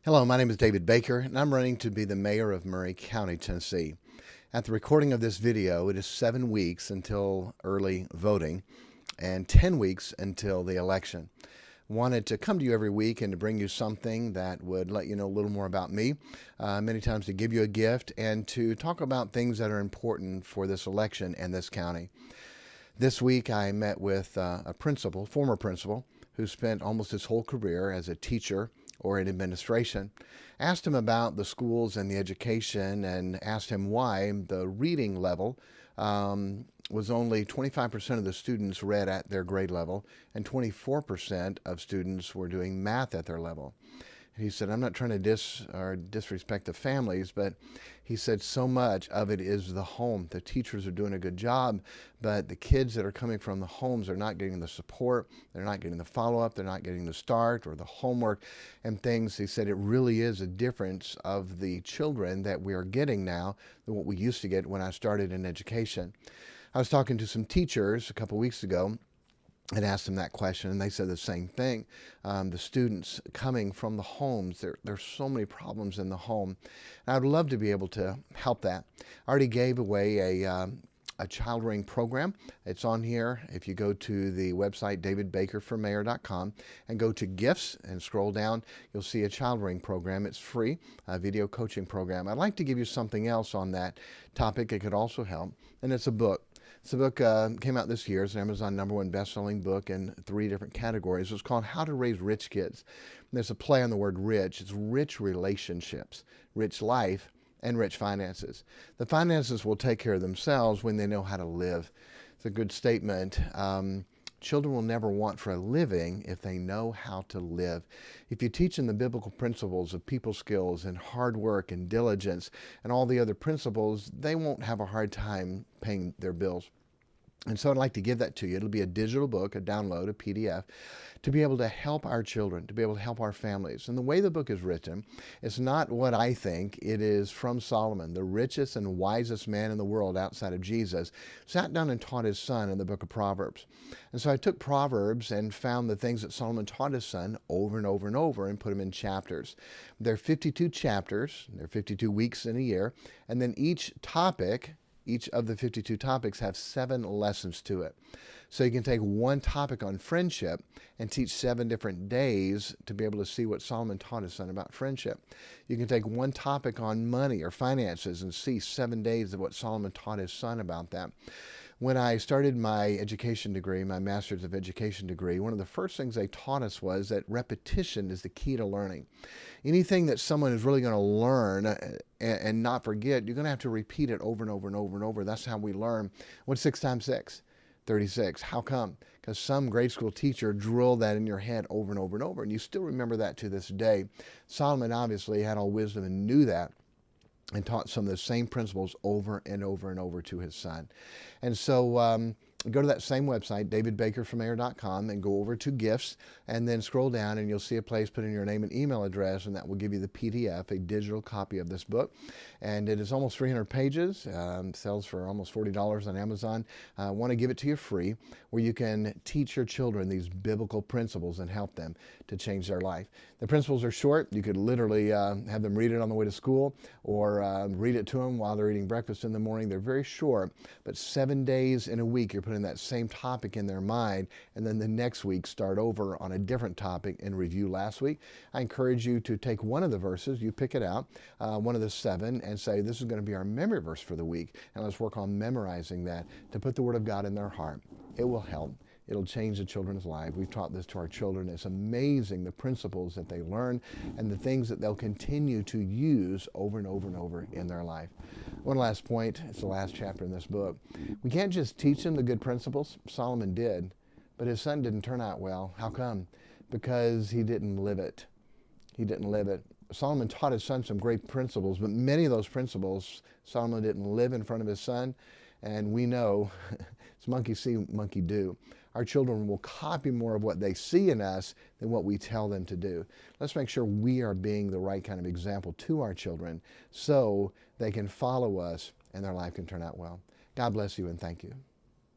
Hello, my name is David Baker, and I'm running to be the mayor of Murray County, Tennessee. At the recording of this video, it is 7 weeks until early voting and 10 weeks until the election. Wanted to come to you every week and to bring you something that would let you know a little more about me, many times to give you a gift and to talk about things that are important for this election and this county. This week I met with a principal, former principal, who spent almost his whole career as a teacher or in administration. Asked him about the schools and the education and asked him why the reading level was only 25% of the students read at their grade level and 24% of students were doing math at their level. He said, I'm not trying to disrespect the families, but he said so much of it is the home. The teachers are doing a good job, but the kids that are coming from the homes are not getting the support, they're not getting the follow-up, they're not getting the start or the homework and things. He said it really is a difference of the children that we are getting now than what we used to get when I started in education. I was talking to some teachers a couple weeks ago and asked them that question, and they said the same thing. The students coming from the homes, there's so many problems in the home. And I'd love to be able to help that. I already gave away a Childrearing program. It's on here. If you go to the website davidbakerformayor.com and go to gifts and scroll down, you'll see a Childrearing program. It's free, a video coaching program. I'd like to give you something else on that topic. It could also help, and it's a book. This book came out this year. It's an Amazon #1 best-selling book in 3 different categories. It's called How to Raise Rich Kids. And there's a play on the word rich. It's rich relationships, rich life, and rich finances. The finances will take care of themselves when they know how to live. It's a good statement. Children will never want for a living if they know how to live. If you teach them the biblical principles of people skills and hard work and diligence and all the other principles, they won't have a hard time paying their bills. And so I'd like to give that to you. It'll be a digital book, a download, a PDF, to be able to help our children, to be able to help our families. And the way the book is written, it's not what I think. It is from Solomon, the richest and wisest man in the world outside of Jesus, sat down and taught his son in the book of Proverbs. And so I took Proverbs and found the things that Solomon taught his son over and over and over and put them in chapters. There are 52 chapters. There are 52 weeks in a year. And then each of the 52 topics have 7 lessons to it. So you can take one topic on friendship and teach 7 different days to be able to see what Solomon taught his son about friendship. You can take one topic on money or finances and see 7 days of what Solomon taught his son about that. When I started my education degree, my Master's of Education degree, one of the first things they taught us was that repetition is the key to learning. Anything that someone is really going to learn and not forget, you're going to have to repeat it over and over and over and over. That's how we learn. What's 6 times 6? 36. How come? Because some grade school teacher drilled that in your head over and over and over, and you still remember that to this day. Solomon obviously had all wisdom and knew that, and taught some of the same principles over and over and over to his son. And so go to that same website, davidbakerformayor.com, and go over to gifts, and then scroll down and you'll see a place, put in your name and email address, and that will give you the PDF, a digital copy of this book. And it is almost 300 pages, sells for almost $40 on Amazon. I want to give it to you free, where you can teach your children these biblical principles and help them to change their life. The principles are short. You could literally have them read it on the way to school, or read it to them while they're eating breakfast in the morning. They're very short, but 7 days in a week, you're putting that same topic in their mind, and then the next week start over on a different topic and review last week. I encourage you to take one of the verses, you pick it out, one of the 7, and say, this is going to be our memory verse for the week, and let's work on memorizing that to put the Word of God in their heart. It will help. It'll change the children's life. We've taught this to our children. It's amazing the principles that they learn and the things that they'll continue to use over and over and over in their life. One last point, it's the last chapter in this book. We can't just teach them the good principles. Solomon did, but his son didn't turn out well. How come? Because he didn't live it. He didn't live it. Solomon taught his son some great principles, but many of those principles Solomon didn't live in front of his son. And we know it's monkey see, monkey do. Our children will copy more of what they see in us than what we tell them to do. Let's make sure we are being the right kind of example to our children so they can follow us and their life can turn out well. God bless you and thank you.